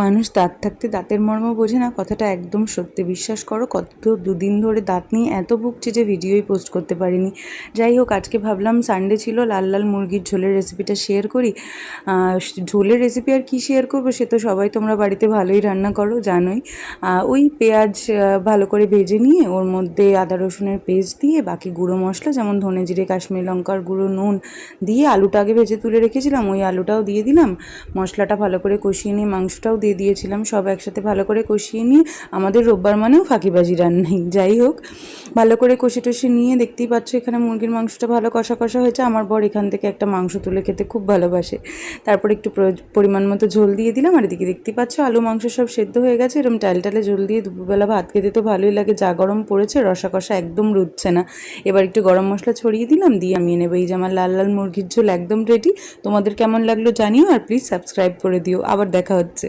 মানুষ দাঁত থাকতে দাঁতের মর্ম বোঝে না, কথাটা একদম সত্যি। বিশ্বাস করো, কত 2 দিন ধরে দাঁত নিয়ে এত ভুগছি যে ভিডিওই পোস্ট করতে পারিনি। যাই হোক, আজকে ভাবলাম সানডে ছিল, লাল লাল মুরগির ঝোলের রেসিপিটা শেয়ার করি। ঝোলের রেসিপি আর কি শেয়ার করবো, সে তো সবাই তোমরা বাড়িতে ভালোই রান্না করো, জানোই। ওই পেঁয়াজ ভালো করে ভেজে নিয়ে ওর মধ্যে আদা রসুনের পেস্ট দিয়ে বাকি গুঁড়ো মশলা যেমন ধনে জিরে কাশ্মীরি লঙ্কার গুঁড়ো নুন দিয়ে আলুটা আগে ভেজে তুলে রেখেছিলাম, ওই আলুটাও দিয়ে দিলাম। মশলাটা ভালো করে কষিয়ে নিয়ে মাংসটাও দিয়ে দিয়েছিলাম, সব একসাথে ভালো করে কষিয়ে নিয়ে, আমাদের রোববার মানেও ফাঁকিবাজি রান্নাই। যাই হোক, ভালো করে কষে টষে নিয়ে দেখতেই পাচ্ছ এখানে মুরগির মাংসটা ভালো কষা কষা হয়েছে। আমার বর এখান থেকে একটা মাংস তুলে খেতে খুব ভালোবাসে। তারপর একটু পরিমাণ মতো ঝোল দিয়ে দিলাম, আর এদিকে দেখতেই পাচ্ছ আলু মাংস সব সেদ্ধ হয়ে গেছে। এরকম টালে ঝোল দিয়ে দুপুরবেলা ভাত খেতে তো ভালোই লাগে, যা গরম পড়েছে, রসা কষা একদম রুচ্ছে না। এবার একটু গরম মশলা ছড়িয়ে দিলাম, দিয়ে আমি নেবো। এই যে আমার লাল লাল মুরগির ঝোল একদম রেডি। তোমাদের কেমন লাগলো জানিও, আর প্লিজ সাবস্ক্রাইব করে দিও। আবার দেখা হচ্ছে।